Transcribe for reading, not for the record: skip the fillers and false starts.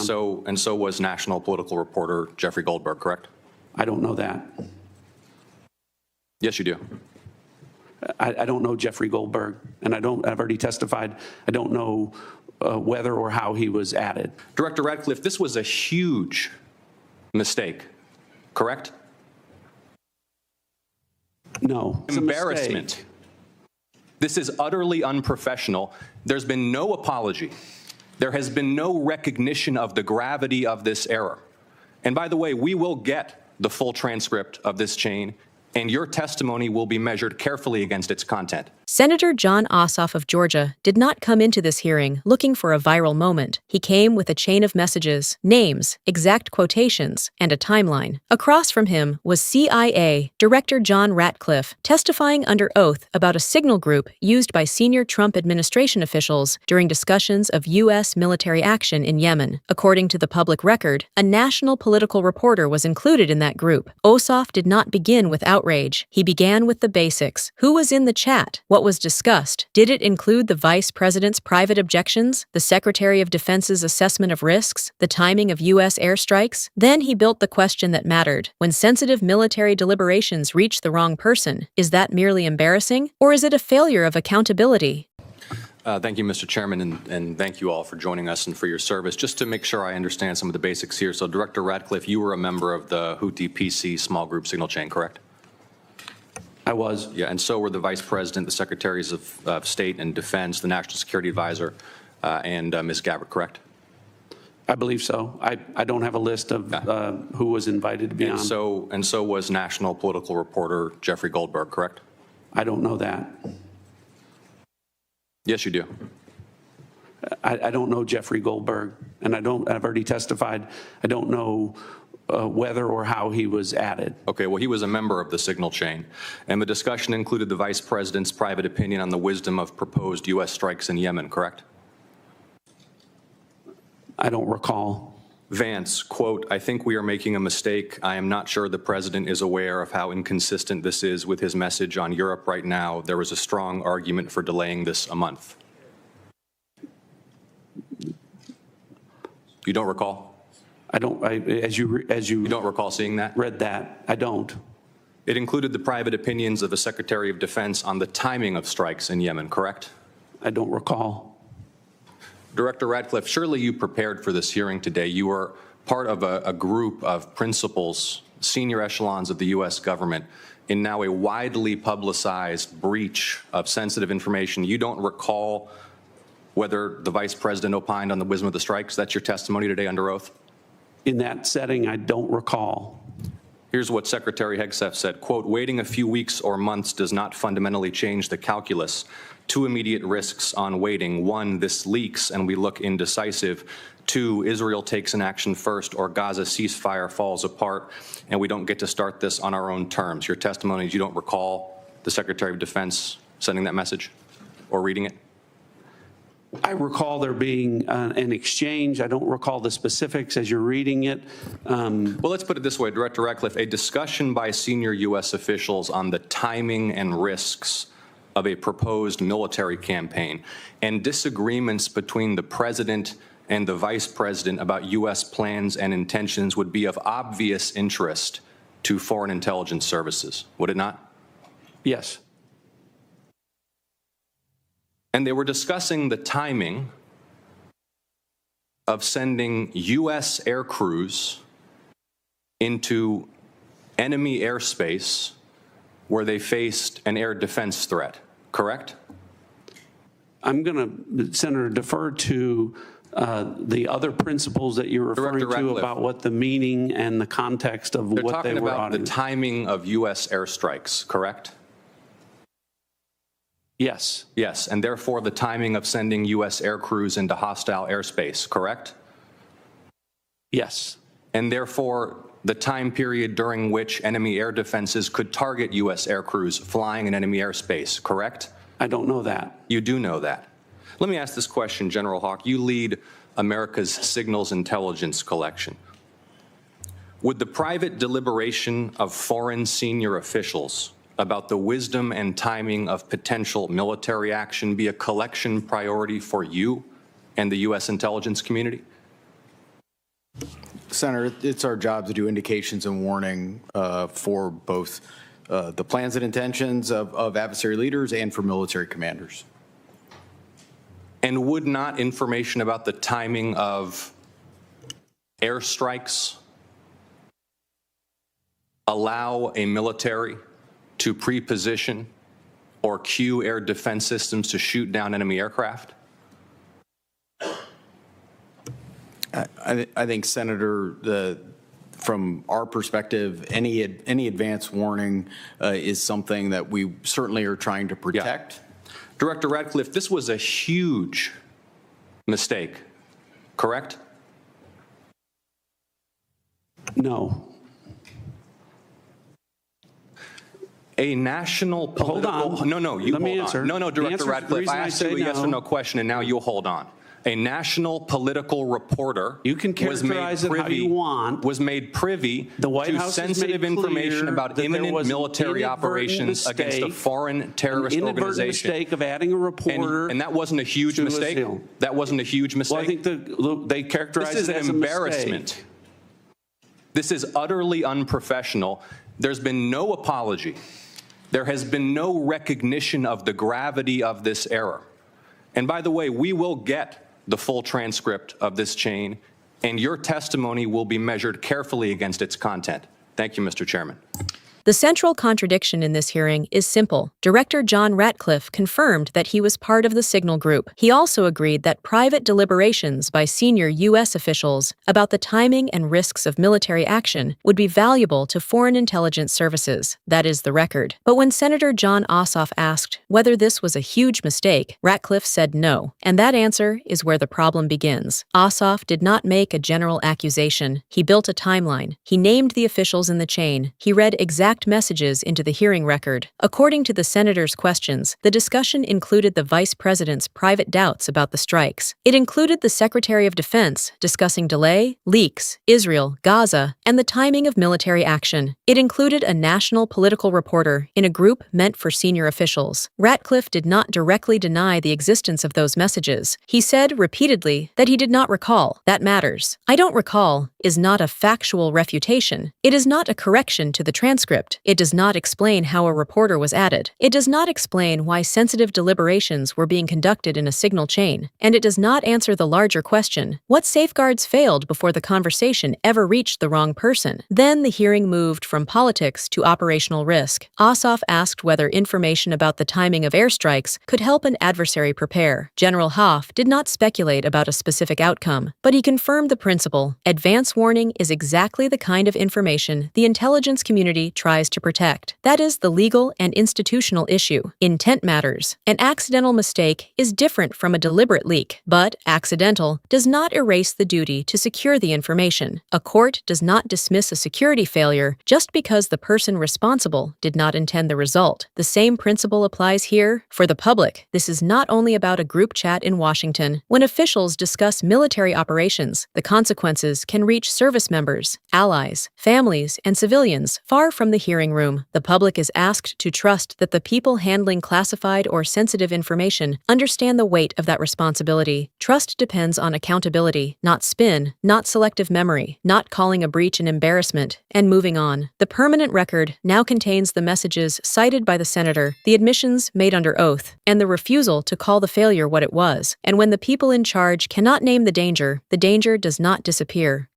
And so was national political reporter Jeffrey Goldberg, correct? I don't know that. Yes, you do. I don't know Jeffrey Goldberg, and I've already testified. I don't know whether or how he was added. Director Ratcliffe, this was a huge mistake, correct? No. It's embarrassment. This is utterly unprofessional. There's been no apology. There has been no recognition of the gravity of this error. And by the way, we will get the full transcript of this chain, and your testimony will be measured carefully against its content. Senator Jon Ossoff of Georgia did not come into this hearing looking for a viral moment. He came with a chain of messages, names, exact quotations, and a timeline. Across from him was CIA Director John Ratcliffe testifying under oath about a signal group used by senior Trump administration officials during discussions of U.S. military action in Yemen. According to the public record, a national political reporter was included in that group. Ossoff did not begin with outrage. He began with the basics. Who was in the chat? What was discussed? Did it include the Vice President's private objections, the Secretary of Defense's assessment of risks, the timing of U.S. airstrikes? Then he built the question that mattered. When sensitive military deliberations reach the wrong person, is that merely embarrassing, or is it a failure of accountability? Thank you, Mr. Chairman, and thank you all for joining us and for your service. Just to make sure I understand some of the basics here, so Director Ratcliffe, you were a member of the Houthi PC small group signal chain, correct? I was. Yeah, and so were the Vice President, the Secretaries of State and Defense, the National Security Advisor, and Ms. Gabbard, correct? I believe so. I don't have a list of who was invited to be on. And so was national political reporter Jeffrey Goldberg, correct? I don't know that. Yes, you do. I don't know Jeffrey Goldberg, and I've already testified. I don't know whether or how he was added. Okay, well, he was a member of the signal chain, and the discussion included the Vice President's private opinion on the wisdom of proposed U.S. strikes in Yemen, correct? I don't recall. Vance, quote, I think we are making a mistake. I am not sure the President is aware of how inconsistent this is with his message on Europe right now. There was a strong argument for delaying this a month. You don't recall? I don't. As you don't recall seeing that? Read that. I don't. It included the private opinions of the Secretary of Defense on the timing of strikes in Yemen, correct? I don't recall. Director Ratcliffe, surely you prepared for this hearing today. You were part of a group of principals, senior echelons of the U.S. government, in now a widely publicized breach of sensitive information. You don't recall whether the Vice President opined on the wisdom of the strikes? That's your testimony today under oath? In that setting, I don't recall. Here's what Secretary Hegseth said, quote, waiting a few weeks or months does not fundamentally change the calculus. Two immediate risks on waiting. One, this leaks and we look indecisive. Two, Israel takes an action first or Gaza ceasefire falls apart and we don't get to start this on our own terms. Your testimony is you don't recall the Secretary of Defense sending that message or reading it? I recall there being an exchange. I don't recall the specifics as you're reading it. Well, let's put it this way, Director Ratcliffe, a discussion by senior U.S. officials on the timing and risks of a proposed military campaign and disagreements between the President and the Vice President about U.S. plans and intentions would be of obvious interest to foreign intelligence services, would it not? Yes. And they were discussing the timing of sending U.S. air crews into enemy airspace where they faced an air defense threat, correct? I'm going to, Senator, defer to the other principles that you're referring to about what the meaning and the context of what they were auditing. They're talking about the timing of U.S. airstrikes, correct? Yes. Yes, and therefore the timing of sending U.S. air crews into hostile airspace, correct? Yes. And therefore the time period during which enemy air defenses could target U.S. air crews flying in enemy airspace, correct? I don't know that. You do know that. Let me ask this question, General Hawk. You lead America's signals intelligence collection. Would the private deliberation of foreign senior officials about the wisdom and timing of potential military action be a collection priority for you and the U.S. intelligence community? Senator, it's our job to do indications and warning for both the plans and intentions of adversary leaders and for military commanders. And would not information about the timing of airstrikes allow a military to pre-position or cue air defense systems to shoot down enemy aircraft? I think, Senator, from our perspective, any advance warning is something that we certainly are trying to protect. Yeah. Director Ratcliffe, this was a huge mistake, correct? No. A national political... Hold on. No, you Let me hold answer. on. No, Director Ratcliffe, I asked you a yes or no question, and now you hold on. A national political reporter You can characterize it how you want. was made privy The White to House has sensitive made clear information about that there imminent was an military inadvertent operations against a mistake, foreign terrorist an inadvertent organization. mistake of adding a reporter. And that wasn't a huge to a mistake? seal. That wasn't a huge mistake? Well, I think they characterize This is it an as a embarrassment. mistake. This is utterly unprofessional. There's been no apology. There has been no recognition of the gravity of this error. And by the way, we will get the full transcript of this chain, and your testimony will be measured carefully against its content. Thank you, Mr. Chairman. The central contradiction in this hearing is simple. Director John Ratcliffe confirmed that he was part of the Signal Group. He also agreed that private deliberations by senior U.S. officials about the timing and risks of military action would be valuable to foreign intelligence services. That is the record. But when Senator Jon Ossoff asked whether this was a huge mistake, Ratcliffe said no. And that answer is where the problem begins. Ossoff did not make a general accusation. He built a timeline. He named the officials in the chain. He read exact messages into the hearing record. According to the senator's questions, the discussion included the vice president's private doubts about the strikes. It included the Secretary of Defense discussing delay, leaks, Israel, Gaza, and the timing of military action. It included a national political reporter in a group meant for senior officials. Ratcliffe did not directly deny the existence of those messages. He said repeatedly that he did not recall. That matters. "I don't recall" is not a factual refutation. It is not a correction to the transcript. It does not explain how a reporter was added. It does not explain why sensitive deliberations were being conducted in a signal chain. And it does not answer the larger question: what safeguards failed before the conversation ever reached the wrong person? Then the hearing moved from politics to operational risk. Ossoff asked whether information about the timing of airstrikes could help an adversary prepare. General Hoff did not speculate about a specific outcome, but he confirmed the principle: advance warning is exactly the kind of information the intelligence community tries to protect. That is the legal and institutional issue. Intent matters. An accidental mistake is different from a deliberate leak, but accidental does not erase the duty to secure the information. A court does not dismiss a security failure just because the person responsible did not intend the result. The same principle applies here. For the public, this is not only about a group chat in Washington. When officials discuss military operations, the consequences can reach service members, allies, families, and civilians far from the hearing room. The public is asked to trust that the people handling classified or sensitive information understand the weight of that responsibility. Trust depends on accountability, not spin, not selective memory, not calling a breach an embarrassment, and moving on. The permanent record now contains the messages cited by the senator, the admissions made under oath, and the refusal to call the failure what it was. And when the people in charge cannot name the danger does not disappear.